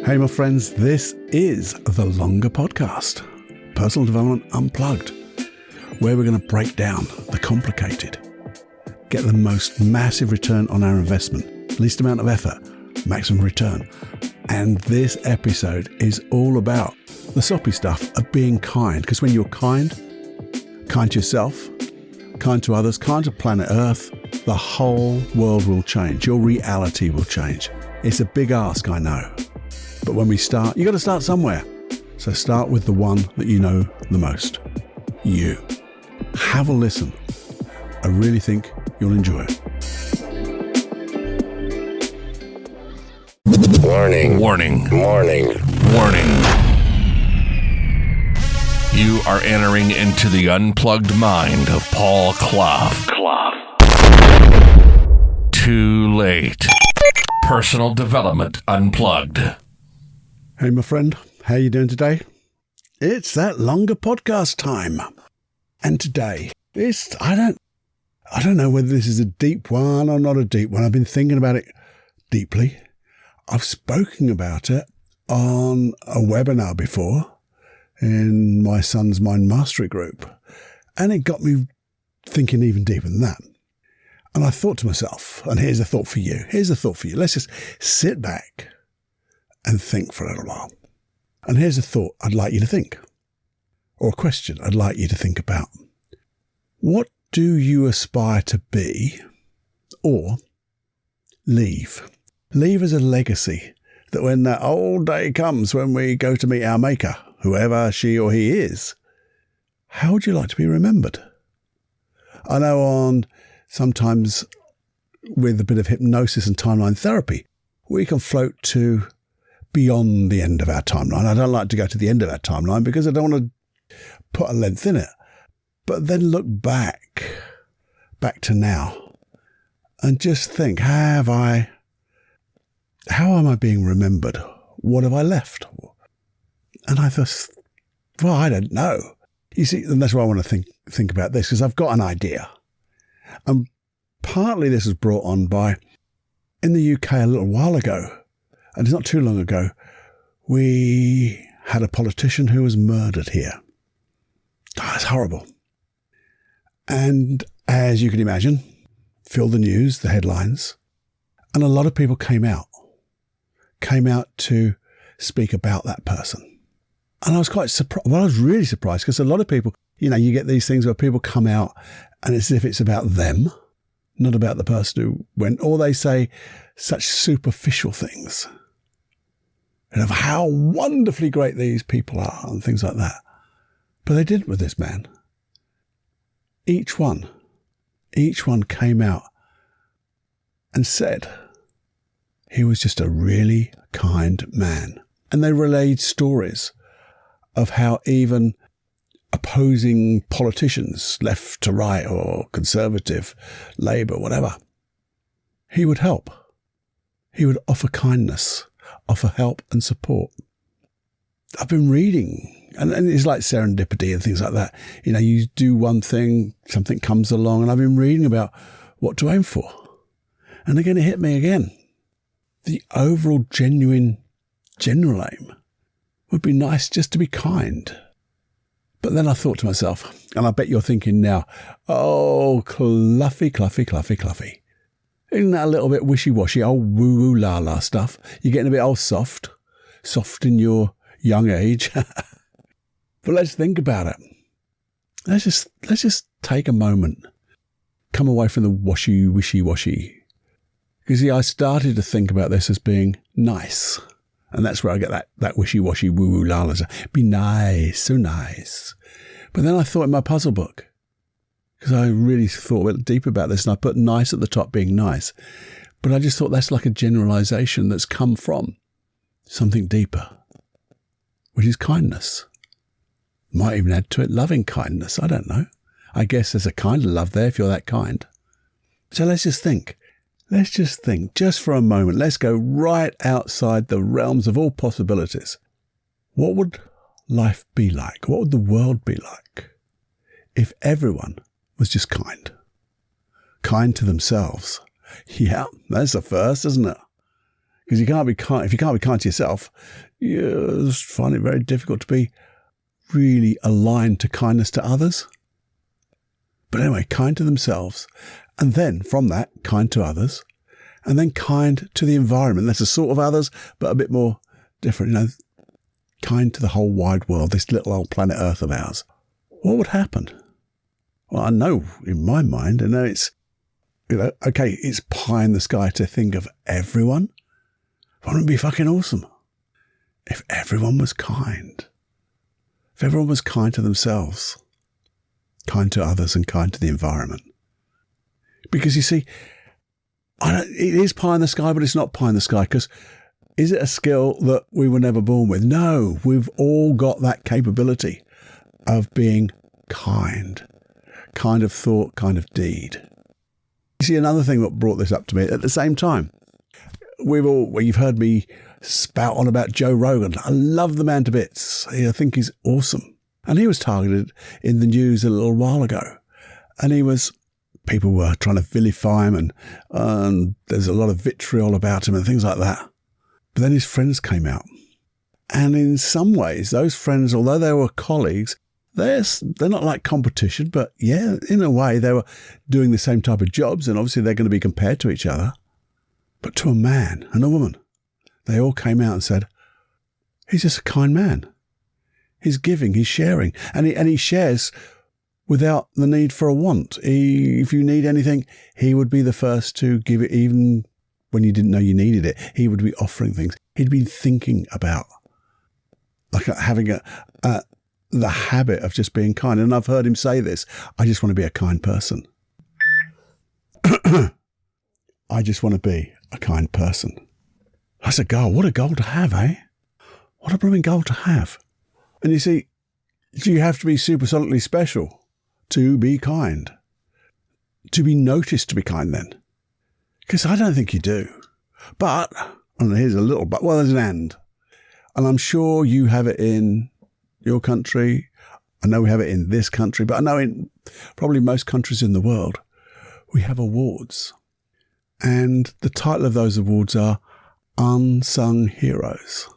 Hey, my friends, this is the Longer Podcast, Personal Development Unplugged, where we're going to break down the complicated, get the most massive return on our investment, least amount of effort, maximum return. And this episode is all about the soppy stuff of being kind, because when you're kind to yourself, kind to others, kind to planet Earth, the whole world will change. Your reality will change. It's a big ask, I know. But when we start, you got to start somewhere. So start with the one that you know the most. You. Have a listen. I really think you'll enjoy it. Warning. Warning. Warning. Warning. You are entering into the unplugged mind of Paul Clough. Too late. Personal Development Unplugged. Hey, my friend, how you doing today? It's that Longer Podcast time. And today, I don't know whether this is a deep one or not a deep one. I've been thinking about it deeply. I've spoken about it on a webinar before in my son's Mind Mastery group. And it got me thinking even deeper than that. And I thought to myself, and here's a thought for you. Let's just sit back and think for a little while. And here's a thought I'd like you to think, or a question I'd like you to think about. What do you aspire to be or leave? Leave as a legacy that when that old day comes, when we go to meet our maker, whoever she or he is, how would you like to be remembered? I know sometimes with a bit of hypnosis and timeline therapy, we can float to beyond the end of our timeline. I don't like to go to the end of our timeline because I don't want to put a length in it. But then look back to now and just think, how am I being remembered? What have I left? And I thought, well, I don't know. You see, and that's why I want to think about this, because I've got an idea. And partly this was brought on by, in the UK a little while ago, and it's not too long ago, we had a politician who was murdered here. Oh, it's horrible. And as you can imagine, filled the news, the headlines, and a lot of people came out to speak about that person. And I was quite surprised. Well, I was really surprised because a lot of people, you get these things where people come out and it's as if it's about them, not about the person who went, or they say such superficial things. And of how wonderfully great these people are and things like that. But they didn't with this man. Each one came out and said he was just a really kind man. And they relayed stories of how even opposing politicians, left to right or conservative, Labour, whatever, he would help. He would offer kindness, offer help and support. I've been reading, and it's like serendipity and things like that. You do one thing, something comes along, and I've been reading about what to aim for. And again, it hit me again. The overall general aim would be nice just to be kind. But then I thought to myself, and I bet you're thinking now, oh, Cluffy. Isn't that a little bit wishy-washy, old woo-woo la-la stuff? You're getting a bit old soft in your young age. But let's think about it. Let's just take a moment, come away from the wishy-washy. Because I started to think about this as being nice. And that's where I get that wishy-washy woo-woo la-la. Be nice, so nice. But then I thought in my puzzle book, because I really thought a bit deep about this, and I put nice at the top, being nice. But I just thought that's like a generalization that's come from something deeper, which is kindness. Might even add to it loving kindness. I don't know. I guess there's a kind of love there if you're that kind. So let's just think. Just for a moment. Let's go right outside the realms of all possibilities. What would life be like? What would the world be like if everyone was just kind? Kind to themselves. Yeah, that's a first, isn't it? Because you can't be kind, if you can't be kind to yourself, you find it very difficult to be really aligned to kindness to others. But anyway, kind to themselves. And then from that, kind to others. And then kind to the environment. That's a sort of others, but a bit more different, kind to the whole wide world, this little old planet Earth of ours. What would happen? Well, I know in my mind, it's, okay, it's pie in the sky to think of everyone. Wouldn't it be fucking awesome if everyone was kind? If everyone was kind to themselves, kind to others, and kind to the environment. Because you see, it is pie in the sky, but it's not pie in the sky. Because is it a skill that we were never born with? No, we've all got that capability of being kind. Kind of thought, kind of deed. You see, another thing that brought this up to me at the same time. You've heard me spout on about Joe Rogan. I love the man to bits. I think he's awesome. And he was targeted in the news a little while ago. And people were trying to vilify him and there's a lot of vitriol about him and things like that. But then his friends came out. And in some ways, those friends, although they were colleagues, they're not like competition, but yeah, in a way, they were doing the same type of jobs and obviously they're going to be compared to each other. But to a man and a woman, they all came out and said, he's just a kind man. He's giving, he's sharing, and he shares without the need for a want. If you need anything, he would be the first to give it, even when you didn't know you needed it. He would be offering things. He'd been thinking about having the habit of just being kind. And I've heard him say this, I just want to be a kind person. I just want to be a kind person. That's a goal. What a goal to have, eh? What a blooming goal to have. And you see, do you have to be supersonically special to be kind? To be noticed to be kind then? Because I don't think you do. But, and here's a little but, well, there's an and. And I'm sure you have it in your country. I know we have it in this country, but I know in probably most countries in the world, we have awards. And the title of those awards are Unsung Heroes.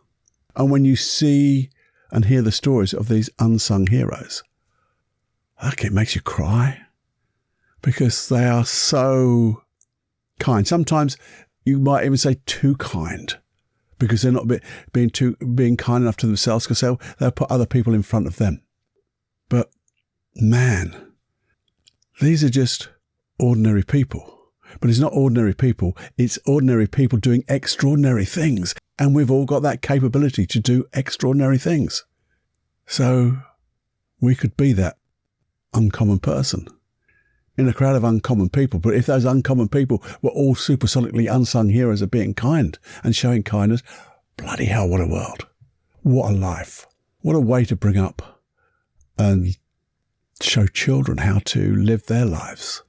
And when you see and hear the stories of these unsung heroes, it makes you cry because they are so kind. Sometimes you might even say too kind because they're not being kind enough to themselves because they'll put other people in front of them. But man, these are just ordinary people. But it's not ordinary people. It's ordinary people doing extraordinary things. And we've all got that capability to do extraordinary things. So we could be that uncommon person in a crowd of uncommon people. But if those uncommon people were all supersonically unsung heroes of being kind and showing kindness, bloody hell, what a world. What a life. What a way to bring up and show children how to live their lives.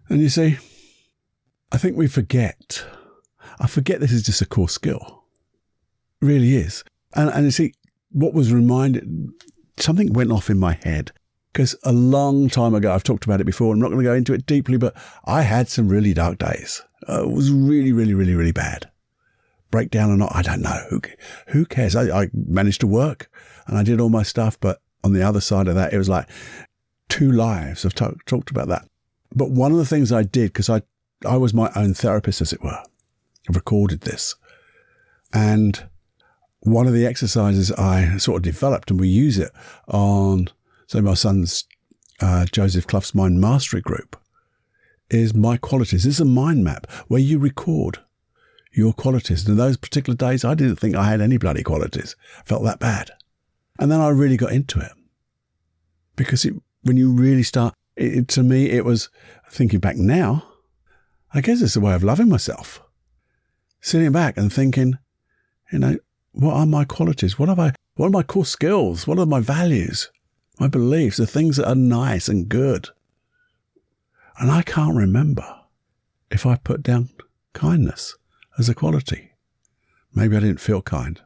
And you see, I think we forget. I forget this is just a core skill. It really is. And you see, what was reminded, something went off in my head. Because a long time ago, I've talked about it before, I'm not going to go into it deeply, but I had some really dark days. It was really, really, really, really bad. Breakdown or not, I don't know. Who cares? I managed to work and I did all my stuff, but on the other side of that, it was like 2 lives. I've talked about that. But one of the things I did, because I was my own therapist, as it were. I've recorded this. And one of the exercises I sort of developed, and we use it on, say, my son's Joseph Clough's Mind Mastery group, is my qualities. This is a mind map where you record your qualities. And in those particular days, I didn't think I had any bloody qualities. I felt that bad. And then I really got into it. Because when you really start, to me, it was, thinking back now, I guess it's a way of loving myself. Sitting back and thinking, what are my qualities? What are my core skills? What are my values? My beliefs, the things that are nice and good. And I can't remember if I put down kindness as a quality. Maybe I didn't feel kind.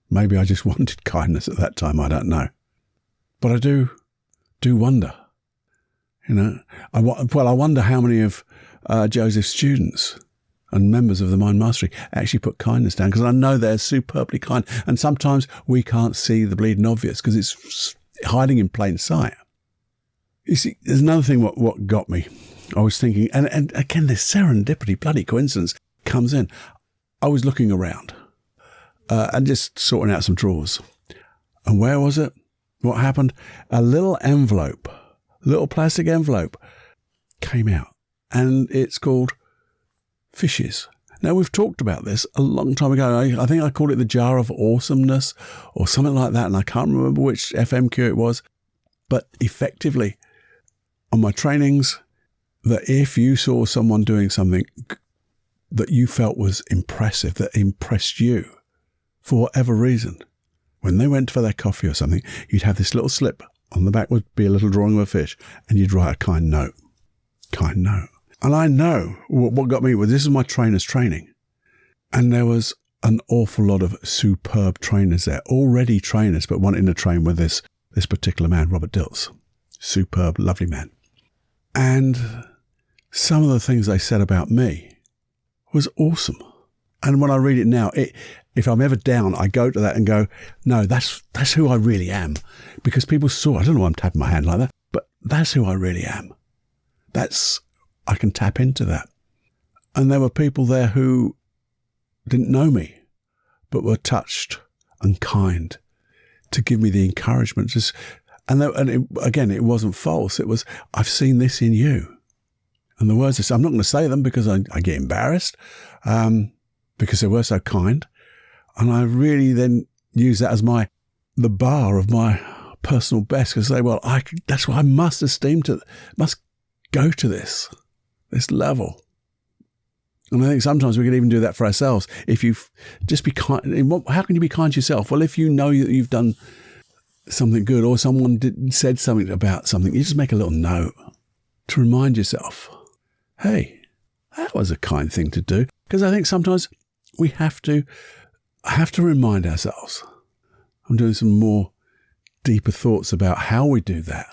Maybe I just wanted kindness at that time. I don't know. But I do wonder. I wonder how many of Joseph's students and members of the Mind Mastery actually put kindness down, because I know they're superbly kind. And sometimes we can't see the bleeding obvious because it's hiding in plain sight. You see, there's another thing what got me. I was thinking, and again, this serendipity, bloody coincidence comes in. I was looking around and just sorting out some drawers. And where was it? What happened? A little plastic envelope came out, and it's called Fishes. Now, we've talked about this a long time ago. I think I called it the Jar of Awesomeness or something like that, and I can't remember which FMQ it was. But effectively, on my trainings, that if you saw someone doing something that you felt was impressive, that impressed you for whatever reason, when they went for their coffee or something, you'd have this little slip. On the back would be a little drawing of a fish, and you'd write a kind note. Kind note. And I know what got me was, this is my trainer's training. And there was an awful lot of superb trainers there, already trainers, but wanting to train with this particular man, Robert Dilts. Superb, lovely man. And some of the things they said about me was awesome. And when I read it now, if I'm ever down, I go to that and go, no, that's who I really am. Because people saw, I don't know why I'm tapping my hand like that, but that's who I really am. I can tap into that. And there were people there who didn't know me, but were touched and kind to give me the encouragement. Again, it wasn't false. It was, I've seen this in you. And the words I said, I'm not going to say them because I get embarrassed, because they were so kind. And I really then use that as the bar of my personal best, because that's why I must go to this level. And I think sometimes we can even do that for ourselves. If you just be kind, how can you be kind to yourself? Well, if you know that you've done something good, or someone said something about something, you just make a little note to remind yourself, hey, that was a kind thing to do. Because I think sometimes we have to remind ourselves. I'm doing some more deeper thoughts about how we do that.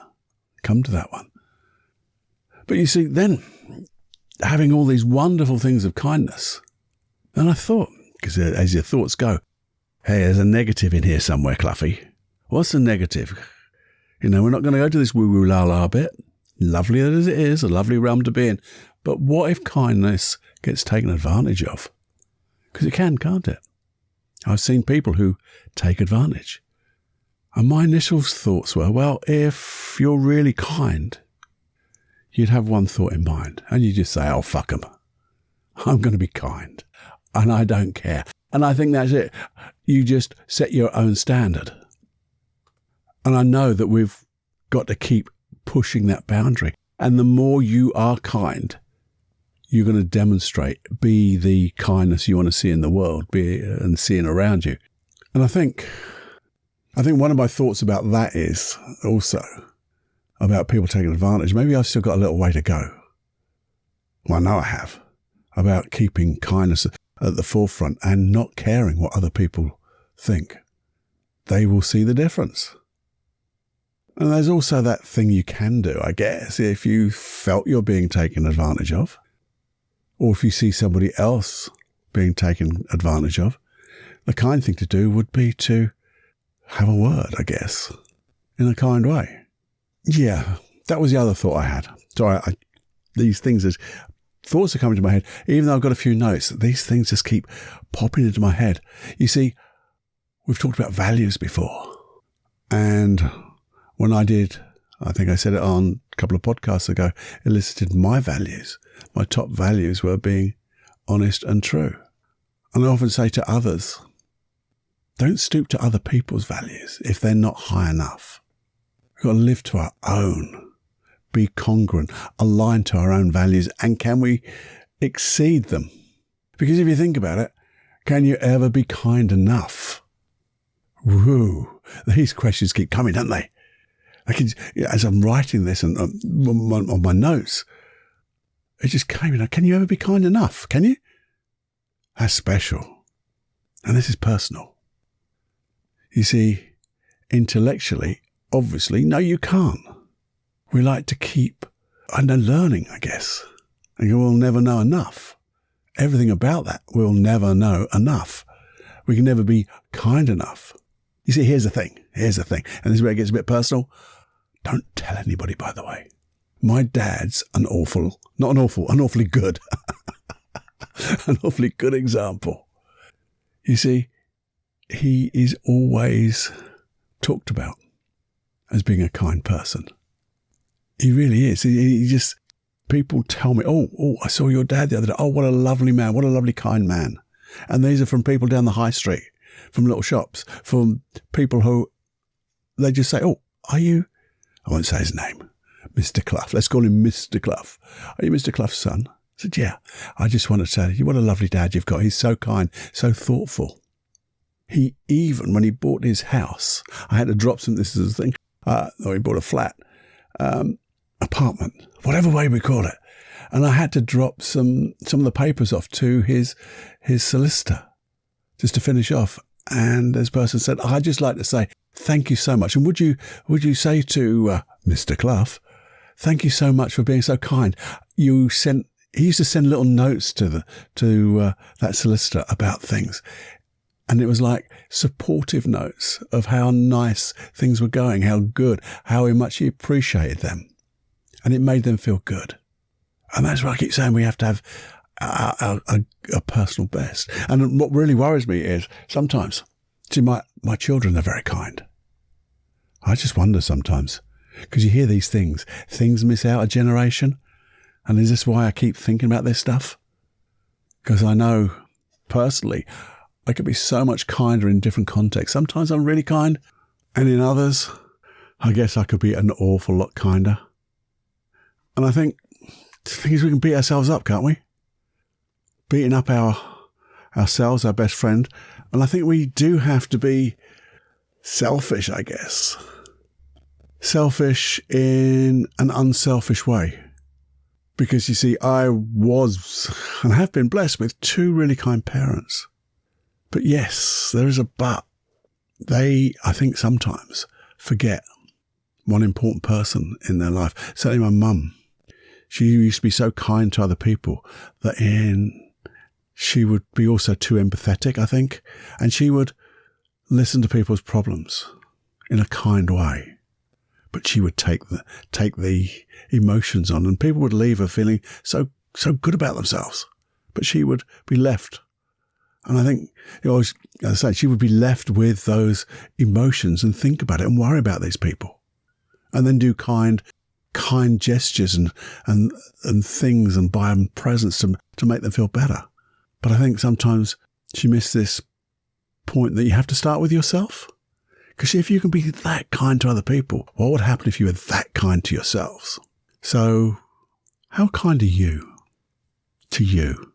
Come to that one. But you see, then having all these wonderful things of kindness, and I thought, because as your thoughts go, hey, there's a negative in here somewhere, Cluffy. What's the negative? We're not going to go to this woo-woo la-la bit. Lovely as it is, a lovely realm to be in. But what if kindness gets taken advantage of? Because it can, can't it? I've seen people who take advantage. And my initial thoughts were, well, if you're really kind, you'd have one thought in mind, and you just say, oh, fuck 'em. I'm going to be kind, and I don't care. And I think that's it. You just set your own standard. And I know that we've got to keep pushing that boundary. And the more you are kind, you're going to demonstrate, be the kindness you want to see in the world, and seeing around you. And I think one of my thoughts about that is also about people taking advantage. Maybe I've still got a little way to go. Well, I know I have. About keeping kindness at the forefront and not caring what other people think. They will see the difference. And there's also that thing you can do, I guess, if you felt you're being taken advantage of, or if you see somebody else being taken advantage of, the kind thing to do would be to have a word, I guess, in a kind way. Yeah, that was the other thought I had. So these things, thoughts are coming to my head, even though I've got a few notes, these things just keep popping into my head. You see, we've talked about values before. And when I think I said it on a couple of podcasts ago, elicited my values. My top values were being honest and true. And I often say to others, don't stoop to other people's values if they're not high enough. We've got to live to our own, be congruent, aligned to our own values, and can we exceed them? Because if you think about it, can you ever be kind enough? Woo, these questions keep coming, don't they? As I'm writing this and on my notes, it just came in. Can you ever be kind enough? Can you? That's special. And this is personal. You see, intellectually, obviously, no, you can't. We like to keep learning, I guess. And you will never know enough. everything about that. We'll never know enough. We can never be kind enough. You see, here's the thing. And this is where it gets a bit personal. Don't tell anybody, by the way. My dad's an awfully good, an awfully good example. You see, he is always talked about as being a kind person. He really is. He just, people tell me, oh, I saw your dad the other day. Oh, what a lovely man. What a lovely, kind man. And these are from people down the high street, from little shops, from people who, they just say, oh, are you, I won't say his name, Mr. Clough. Let's call him Mr. Clough. Are you Mr. Clough's son? I said, yeah. I just want to tell you, what a lovely dad you've got. He's so kind, so thoughtful. He even, when he bought his house, I had to drop some, this is the thing, or he bought a flat, apartment, whatever way we call it. And I had to drop some of the papers off to his solicitor just to finish off. And this person said, I'd just like to say thank you so much. And would you say to Mr. Clough, thank you so much for being so kind. He used to send little notes to that solicitor about things. And it was like supportive notes of how nice things were going, how good, how much he appreciated them. And it made them feel good. And that's why I keep saying we have to have a personal best. And what really worries me is sometimes, see, my children are very kind. I just wonder sometimes, because you hear these things miss out a generation. And is this why I keep thinking about this stuff? Because I know personally, I could be so much kinder in different contexts. Sometimes I'm really kind, and in others, I guess I could be an awful lot kinder. And I think the thing is, we can beat ourselves up, can't we? Beating up ourselves, our best friend. And I think we do have to be selfish, I guess. Selfish in an unselfish way. Because you see, I was and have been blessed with two really kind parents. But yes, there is a but. They, I think, sometimes forget one important person in their life. Certainly my mum. She used to be so kind to other people that she would be also too empathetic, I think. And she would listen to people's problems in a kind way. But she would take the emotions on, and people would leave her feeling so good about themselves. But she would be left. And I think, as I say, she would be left with those emotions and think about it and worry about these people. And then do kind gestures and things and buy them presents to make them feel better. But I think sometimes she missed this point that you have to start with yourself. Because if you can be that kind to other people, what would happen if you were that kind to yourselves? So how kind are you to you?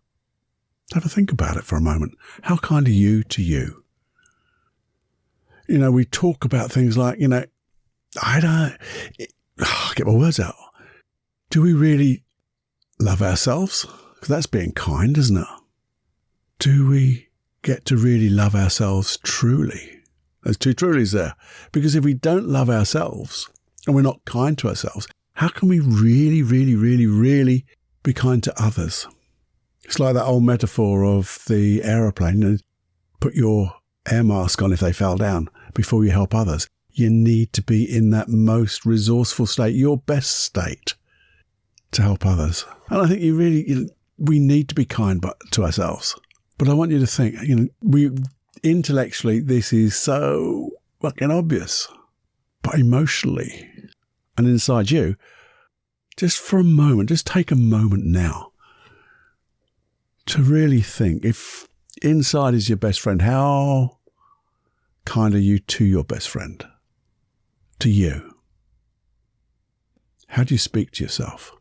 Have a think about it for a moment. How kind are you to you? We talk about things like, I get my words out. Do we really love ourselves? Because that's being kind, isn't it? Do we get to really love ourselves truly? There's two trulies there. Because if we don't love ourselves and we're not kind to ourselves, how can we really, really, really, really be kind to others? It's like that old metaphor of the aeroplane. Put your air mask on if they fell down before you help others. You need to be in that most resourceful state, your best state, to help others. And I think we need to be kind to ourselves. But I want you to think, intellectually, this is so fucking obvious. But emotionally and inside you, just for a moment, just take a moment now to really think, if inside is your best friend, how kind are you to your best friend? To you? How do you speak to yourself?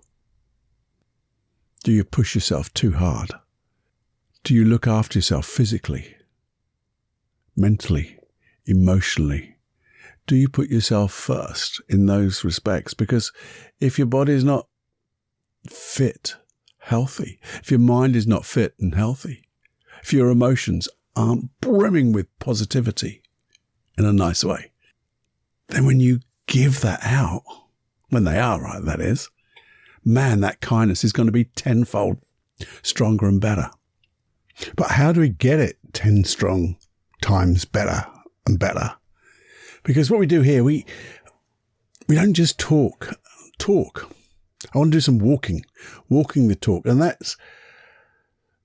Do you push yourself too hard? Do you look after yourself physically, mentally, emotionally? Do you put yourself first in those respects? Because if your body is not fit, healthy, if your mind is not fit and healthy, if your emotions aren't brimming with positivity in a nice way, then when you give that out, when they are right, that is, man, that kindness is going to be tenfold stronger and better. But how do we get it 10 strong times better and better? Because what we do here, we don't just talk. I want to do some walking the talk. And that's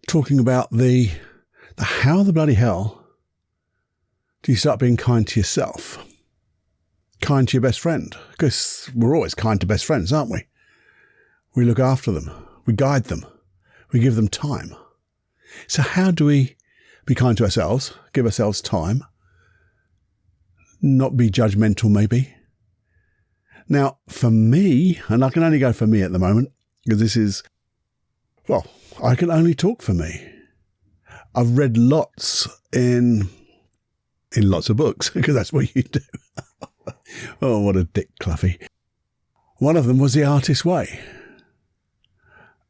talking about the how the bloody hell do you start being kind to yourself? Kind to your best friend? Because we're always kind to best friends, aren't we? We look after them. We guide them. We give them time. So how do we be kind to ourselves, give ourselves time, not be judgmental maybe? Now, for me, and I can only go for me at the moment, because this is, well, I can only talk for me. I've read lots in lots of books, because that's what you do. Oh, what a dick, Cluffy. One of them was The Artist's Way.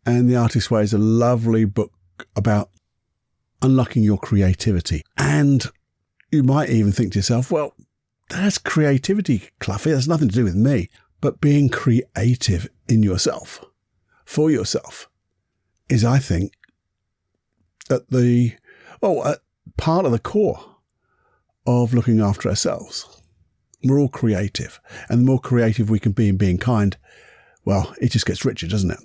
And The Artist's Way is a lovely book about unlocking your creativity. And you might even think to yourself, well, that's creativity, Cluffy. That's nothing to do with me. But being creative in yourself, for yourself, is, I think, at part of the core of looking after ourselves. We're all creative. And the more creative we can be in being kind, well, it just gets richer, doesn't it?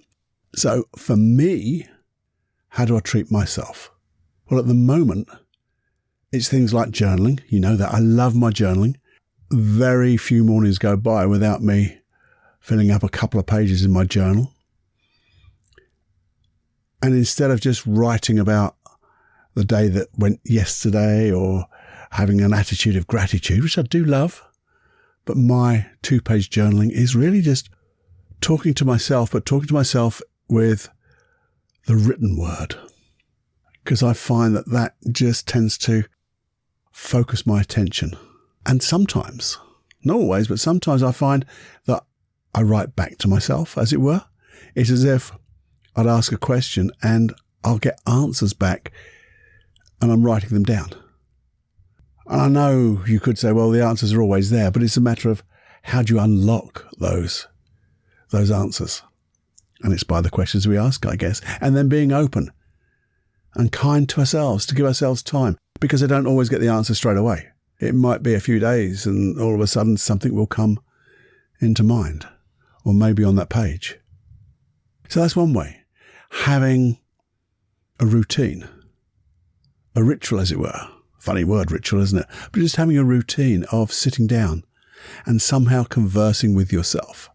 So for me, how do I treat myself? Well, at the moment, it's things like journaling. You know that I love my journaling. Very few mornings go by without me filling up a couple of pages in my journal. And instead of just writing about the day that went yesterday or having an attitude of gratitude, which I do love, but my 2-page journaling is really just talking to myself, but talking to myself with the written word, because I find that just tends to focus my attention. And sometimes, not always, but sometimes I find that I write back to myself, as it were. It's as if I'd ask a question and I'll get answers back and I'm writing them down. And I know you could say, well, the answers are always there, but it's a matter of how do you unlock those answers? And it's by the questions we ask, I guess. And then being open and kind to ourselves, to give ourselves time, because I don't always get the answer straight away. It might be a few days and all of a sudden something will come into mind, or maybe on that page. So that's one way. Having a routine, a ritual, as it were. Funny word, ritual, isn't it? But just having a routine of sitting down and somehow conversing with yourself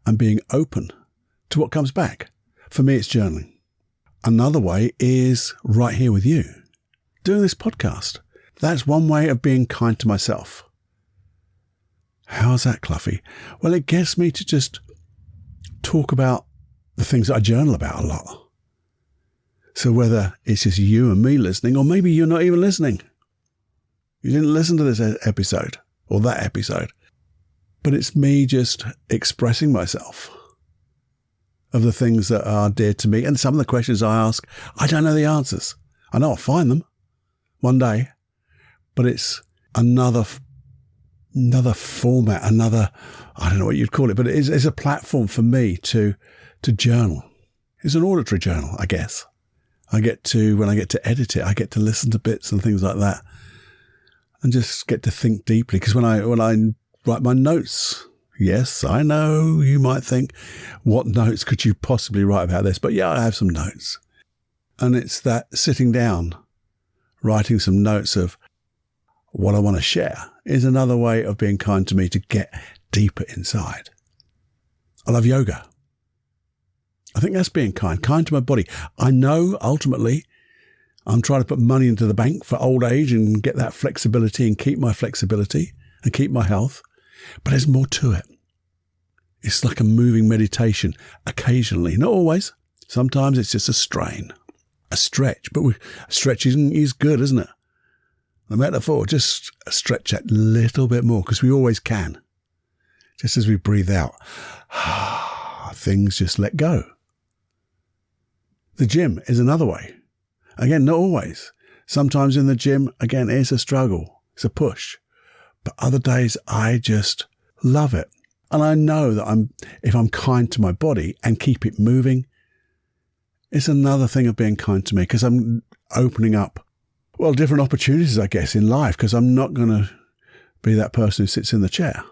and being open to what comes back. For me, it's journaling. Another way is right here with you, doing this podcast. That's one way of being kind to myself. How's that, Cluffy? Well, it gets me to just talk about the things that I journal about a lot. So whether it's just you and me listening, or maybe you're not even listening. You didn't listen to this episode or that episode, but it's me just expressing myself of the things that are dear to me. And some of the questions I ask, I don't know the answers. I know I'll find them one day, but it's another format, I don't know what you'd call it, but it's a platform for me to journal. It's an auditory journal, I guess. When I get to edit it, I get to listen to bits and things like that and just get to think deeply. Because when I write my notes, yes, I know you might think, what notes could you possibly write about this? But yeah, I have some notes. And it's that sitting down, writing some notes of what I want to share is another way of being kind to me to get deeper inside. I love yoga. I think that's being kind to my body. I know ultimately I'm trying to put money into the bank for old age and get that flexibility and keep my flexibility and keep my health. But there's more to it. It's like a moving meditation occasionally, not always. Sometimes it's just a strain, a stretch. But stretching is good, isn't it? The metaphor, just stretch that little bit more because we always can. Just as we breathe out, things just let go. The gym is another way. Again, not always. Sometimes in the gym, again, it's a struggle. It's a push. But other days, I just love it. And I know that if I'm kind to my body and keep it moving, it's another thing of being kind to me because I'm opening up, well, different opportunities, I guess, in life, because I'm not going to be that person who sits in the chair.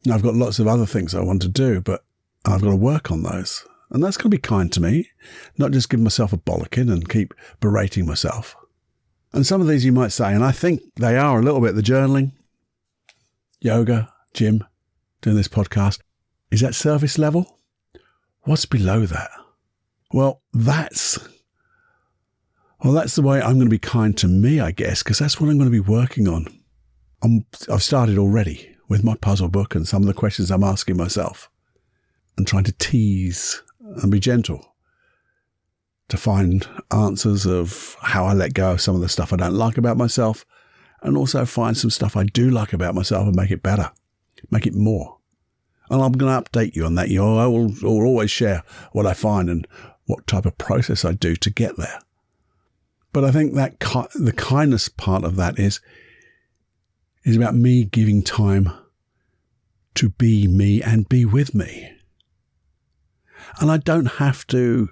Now, I've got lots of other things I want to do, but I've got to work on those. And that's going to be kind to me, not just give myself a bollocking and keep berating myself. And some of these you might say, and I think they are a little bit, the journaling, yoga, gym, doing this podcast. Is that service level? What's below that? Well, that's the way I'm going to be kind to me, I guess, because that's what I'm going to be working on. I've started already with my puzzle book and some of the questions I'm asking myself and trying to tease and be gentle to find answers of how I let go of some of the stuff I don't like about myself, and also find some stuff I do like about myself and make it better, make it more. And I'm going to update you on that. I will always share what I find and what type of process I do to get there. But I think that the kindness part of that is about me giving time to be me and be with me. And I don't have to,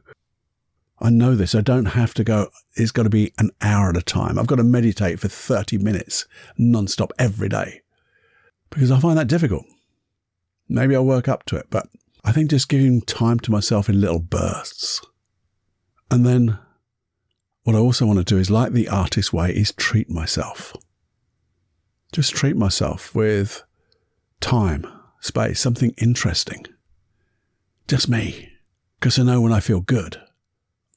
I know this, I don't have to go, it's got to be an hour at a time. I've got to meditate for 30 minutes non-stop every day because I find that difficult. Maybe I'll work up to it, but I think just giving time to myself in little bursts. And then what I also want to do is, like the artist way, is treat myself. Just treat myself with time, space, something interesting. Just me. Because I know when I feel good,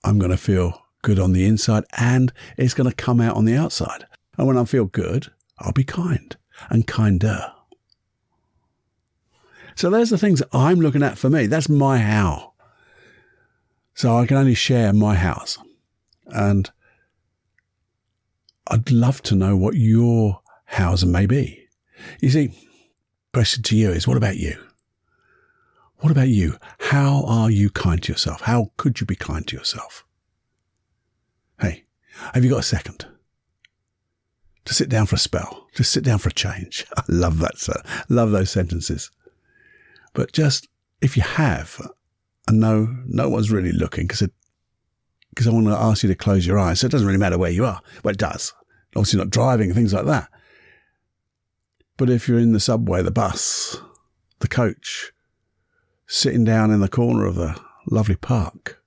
I'm going to feel good on the inside and it's going to come out on the outside. And when I feel good, I'll be kind and kinder. So there's the things I'm looking at for me. That's my how. So I can only share my hows. And I'd love to know what your hows may be. You see, question to you is, what about you? What about you? How are you kind to yourself? How could you be kind to yourself? Hey, have you got a second to sit down for a spell? Just sit down for a change. I love that, sir. Love those sentences. But just, if you have, and no one's really looking, because I want to ask you to close your eyes. So it doesn't really matter where you are. Well, it does. Obviously not driving and things like that. But if you're in the subway, the bus, the coach, sitting down in the corner of a lovely park,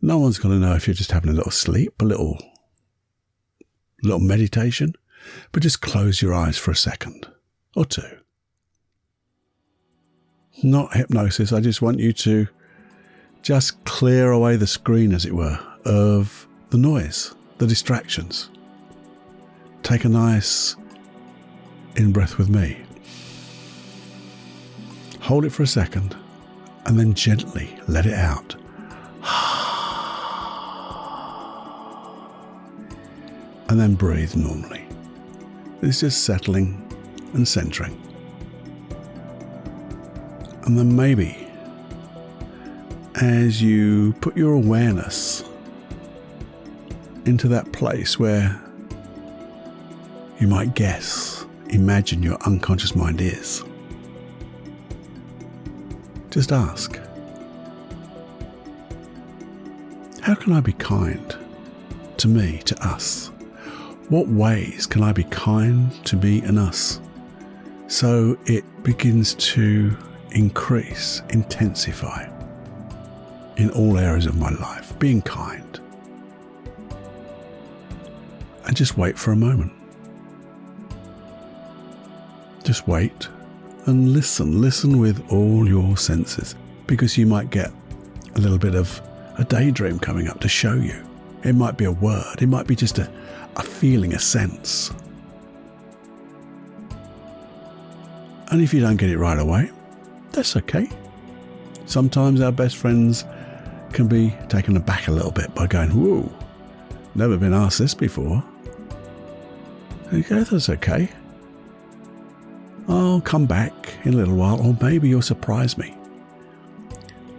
no one's going to know if you're just having a little sleep, a little meditation. But just close your eyes for a second or two. Not hypnosis. I just want you to just clear away the screen, as it were, of the noise, the distractions. Take a nice in-breath with me. Hold it for a second and then gently let it out. And then breathe normally. It's just settling and centering. And then maybe as you put your awareness into that place where you might imagine your unconscious mind is, just ask, how can I be kind to me, to us? What ways can I be kind to me and us so it begins to increase, intensify in all areas of my life, being kind? And just wait for a moment. Just wait and listen with all your senses, because you might get a little bit of a daydream coming up to show you. It might be a word, it might be just a feeling, a sense. And if you don't get it right away, that's okay. Sometimes our best friends can be taken aback a little bit by going, whoa, never been asked this before. And you go, that's okay. I'll come back in a little while, or maybe you'll surprise me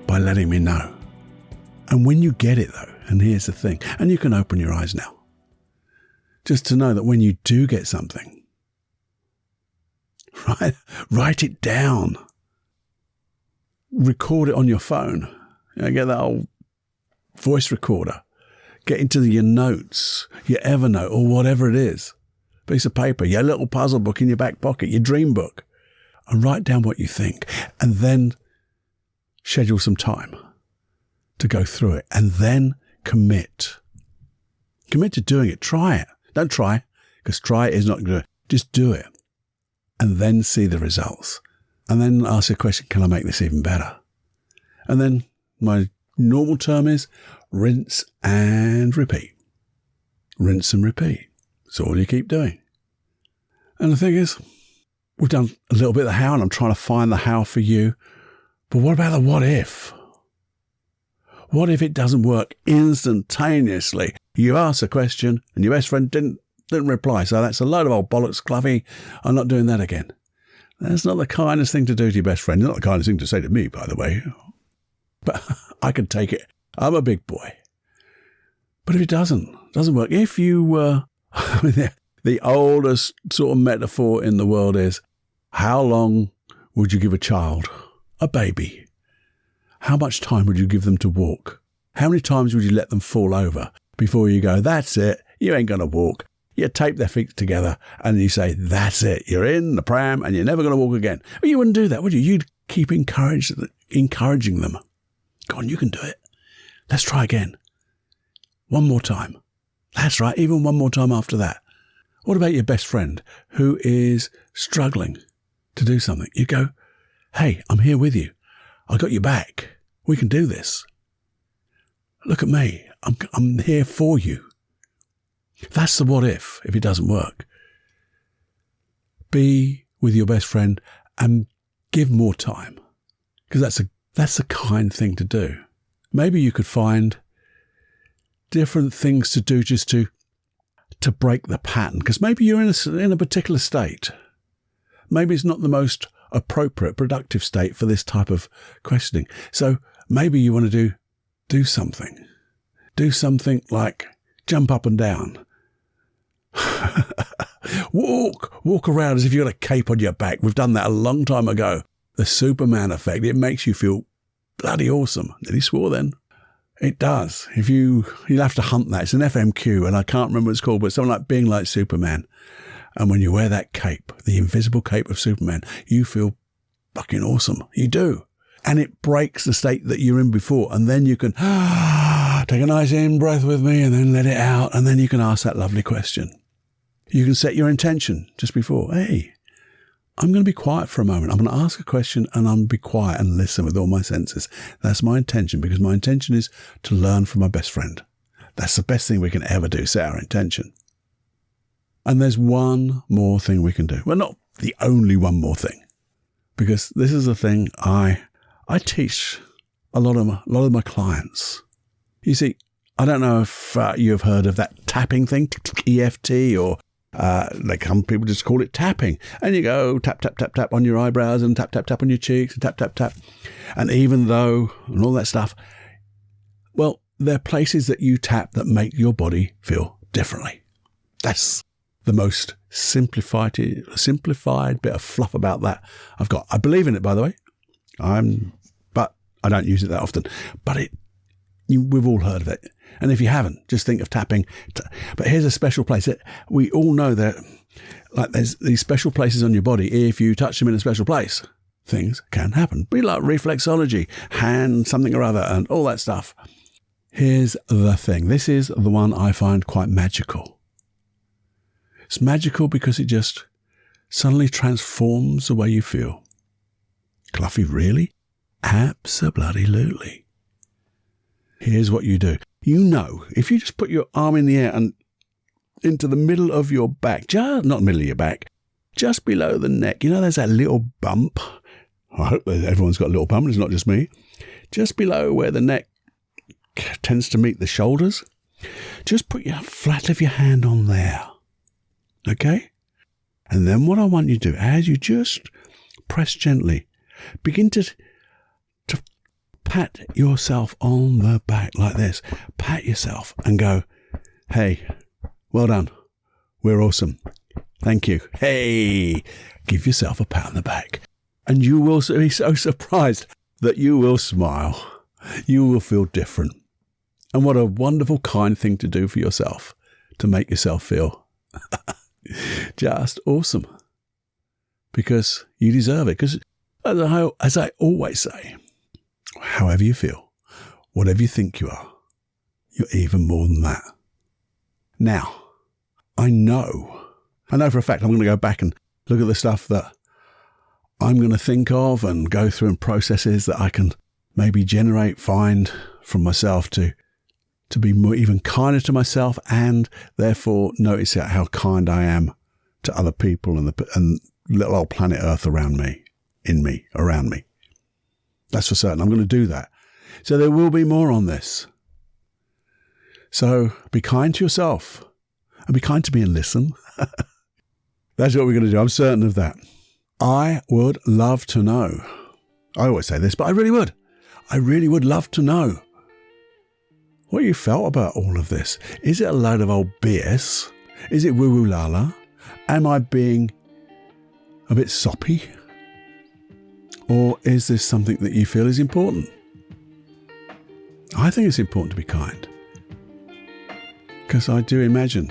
by letting me know. And when you get it though, and here's the thing, and you can open your eyes now, just to know that when you do get something, right, write it down. Record it on your phone. Get that old voice recorder. Get into your notes, your Evernote, or whatever it is. Piece of paper, your little puzzle book in your back pocket, your dream book, and write down what you think. And then schedule some time to go through it. And then commit. Commit to doing it. Try it. Don't try, because try is not good. Just do it. And then see the results. And then ask the question, can I make this even better? And then my normal term is rinse and repeat. Rinse and repeat. That's all you keep doing. And the thing is, we've done a little bit of the how, and I'm trying to find the how for you. But what about the what if? What if it doesn't work instantaneously? You ask a question and your best friend didn't reply. So that's a load of old bollocks, Cluffy. I'm not doing that again. That's not the kindest thing to do to your best friend. It's not the kindest thing to say to me, by the way. But I can take it. I'm a big boy. But if it doesn't work, if you were, the oldest sort of metaphor in the world is, how long would you give a child, a baby? How much time would you give them to walk? How many times would you let them fall over before you go, that's it, you ain't going to walk? You tape their feet together and you say, that's it, you're in the pram and you're never going to walk again. Well, you wouldn't do that, would you? You'd keep encouraging them. Go on, you can do it. Let's try again. One more time. That's right, even one more time after that. What about your best friend who is struggling to do something? You go, hey, I'm here with you. I got your back. We can do this. Look at me. I'm here for you. That's the what if it doesn't work. Be with your best friend and give more time, because that's a kind thing to do. Maybe you could find different things to do just to break the pattern, because maybe you're in a particular state. Maybe it's not the most appropriate, productive state for this type of questioning. So maybe you want to do something. Do something like jump up and down. Walk around as if you've got a cape on your back. We've done that a long time ago. The Superman effect. It makes you feel bloody awesome. Did he swore then? It does. You'll have to hunt that. It's an FMQ, and I can't remember what it's called, but it's something like being like Superman. And when you wear that cape, the invisible cape of Superman, you feel fucking awesome. You do. And it breaks the state that you're in before. And then you can take a nice in breath with me and then let it out. And then you can ask that lovely question. You can set your intention just before. Hey, I'm going to be quiet for a moment. I'm going to ask a question and I'm going to be quiet and listen with all my senses. That's my intention, because my intention is to learn from my best friend. That's the best thing we can ever do, set our intention. And there's one more thing we can do. Well, not the only one more thing, because this is a thing I teach a lot of my clients. You see, I don't know if you have heard of that tapping thing, EFT, or some people just call it tapping. And you go tap, tap, tap, tap on your eyebrows and tap, tap, tap on your cheeks and tap, tap, tap. And even though, and all that stuff, well, there are places that you tap that make your body feel differently. That's the most simplified bit of fluff about that I've got. I believe in it, by the way. But I don't use it that often. But we've all heard of it. And if you haven't, just think of tapping. But here's a special place. We all know that, like, there's these special places on your body. If you touch them in a special place, things can happen. Be like reflexology, hand something or other, and all that stuff. Here's the thing. This is the one I find quite magical. It's magical because it just suddenly transforms the way you feel. Cluffy, really? Abso-bloody-lutely. Here's what you do. You know, if you just put your arm in the air and into the middle of your back, not middle of your back, just below the neck, you know, there's that little bump. I hope everyone's got a little bump. It's not just me. Just below where the neck tends to meet the shoulders. Just put your flat of your hand on there. Okay? And then what I want you to do, as you just press gently, begin to pat yourself on the back like this. Pat yourself and go, hey, well done. We're awesome. Thank you. Hey, give yourself a pat on the back. And you will be so surprised that you will smile. You will feel different. And what a wonderful, kind thing to do for yourself, to make yourself feel just awesome. Because you deserve it. Because as I always say, however you feel, whatever you think you are, you're even more than that. Now, I know for a fact I'm going to go back and look at the stuff that I'm going to think of and go through and processes that I can maybe find from myself to be more, even kinder to myself, and therefore notice how kind I am to other people and little old planet Earth around me, around me. That's for certain. I'm going to do that. So there will be more on this. So be kind to yourself and be kind to me and listen. That's what we're going to do. I'm certain of that. I would love to know. I always say this, but I really would. I really would love to know what you felt about all of this. Is it a load of old BS? Is it woo-woo la-la? Am I being a bit soppy? Or is this something that you feel is important? I think it's important to be kind. Because I do imagine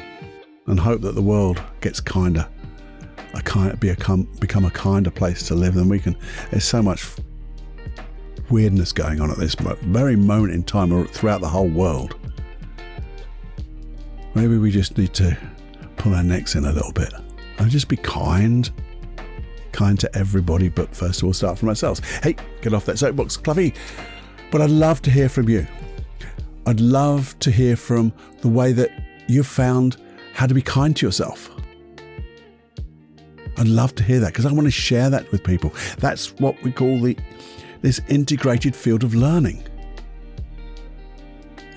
and hope that the world gets kinder. Become a kinder place to live. And there's so much weirdness going on at this very moment in time or throughout the whole world. Maybe we just need to pull our necks in a little bit and just be kind to everybody, but first of all start from ourselves. Hey, get off that soapbox, Cluffy. But I'd love to hear from you. I'd love to hear from the way that you've found how to be kind to yourself. I'd love to hear that because I want to share that with people. That's what we call this integrated field of learning.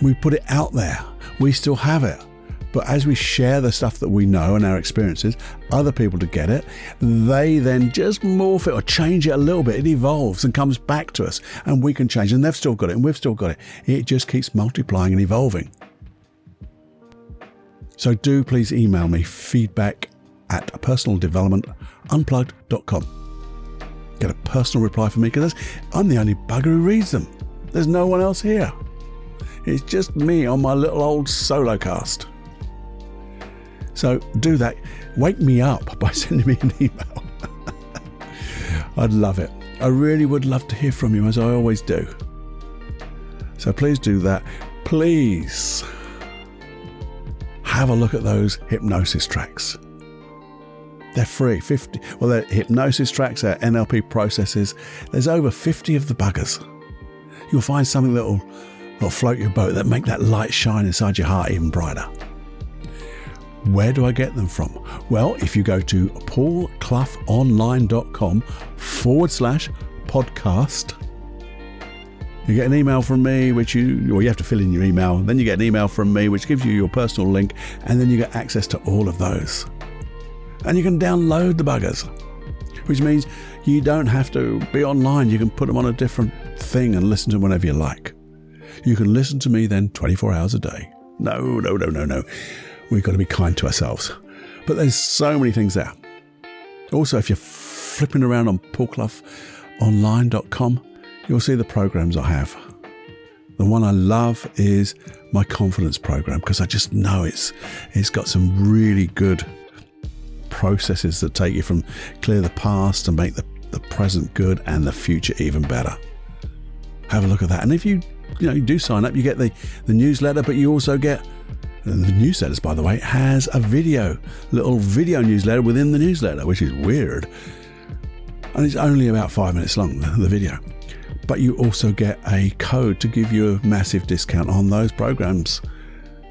We put it out there. We still have it. But as we share the stuff that we know and our experiences, other people to get it, they then just morph it or change it a little bit. It evolves and comes back to us and we can change. And they've still got it and we've still got it. It just keeps multiplying and evolving. So do please email me feedback@personaldevelopmentunplugged.com. Get a personal reply from me because I'm the only bugger who reads them. There's no one else here. It's just me on my little old solo cast. So do that. Wake me up by sending me an email. I'd love it. I really would love to hear from you, as I always do. So please do that. Please have a look at those hypnosis tracks. They're free. They're hypnosis tracks, they're NLP processes. There's over 50 of the buggers. You'll find something that'll float your boat, that make that light shine inside your heart even brighter. Where do I get them from? Well, if you go to paulcloughonline.com/podcast, you get an email from me, you have to fill in your email. Then you get an email from me, which gives you your personal link, and then you get access to all of those. And you can download the buggers, which means you don't have to be online. You can put them on a different thing and listen to them whenever you like. You can listen to me then 24 hours a day. No. We've got to be kind to ourselves. But there's so many things there. Also, if you're flipping around on paulcloughonline.com, you'll see the programs I have. The one I love is my confidence program because I just know it's got some really good processes that take you from clear the past and make the present good and the future even better. Have a look at that. And if you do sign up, you get the newsletter, but you also get the newsletters, by the way, has a little video newsletter within the newsletter, which is weird. And it's only about 5 minutes long, the video. But you also get a code to give you a massive discount on those programs.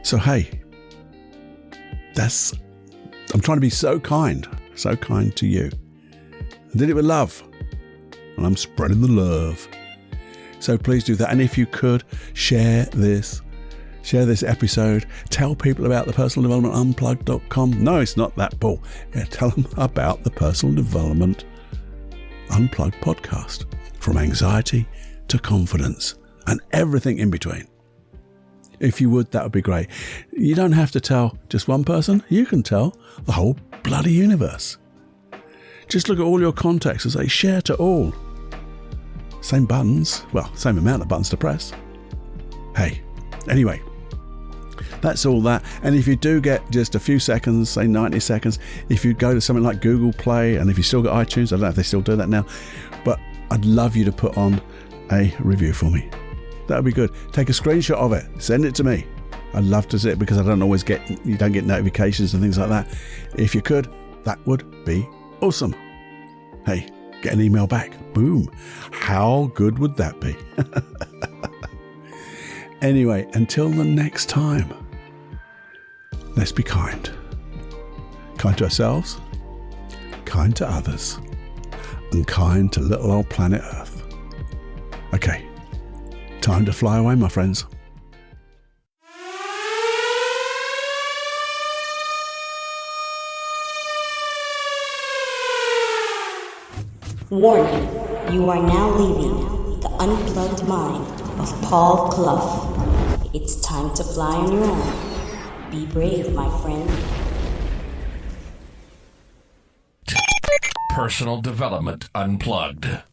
So, hey, I'm trying to be so kind to you. I did it with love. And I'm spreading the love. So please do that. And if you could share this episode, tell people about the Personal Development Unplugged.com. No, it's not that, Paul. Yeah, tell them about the Personal Development Unplugged podcast. From anxiety to confidence and everything in between. If you would, that would be great. You don't have to tell just one person. You can tell the whole bloody universe. Just look at all your contacts and say, share to all. Same buttons. Well, same amount of buttons to press. Hey, Anyway, that's all that. And if you do get just a few seconds, say 90 seconds, if you go to something like Google Play, and if you still got iTunes, I don't know if they still do that now, but I'd love you to put on a review for me. That would be good. Take a screenshot of it, send it to me. I'd love to see it, because I don't always you don't get notifications and things like that. If you could, that would be awesome. Hey, get an email back. Boom. How good would that be? Anyway, until the next time, let's be kind. Kind to ourselves, kind to others, and kind to little old planet Earth. Okay, time to fly away, my friends. Warning, you are now leaving the unplugged mind of Paul Clough. It's time to fly on your own. Be brave, my friend. Personal Development Unplugged.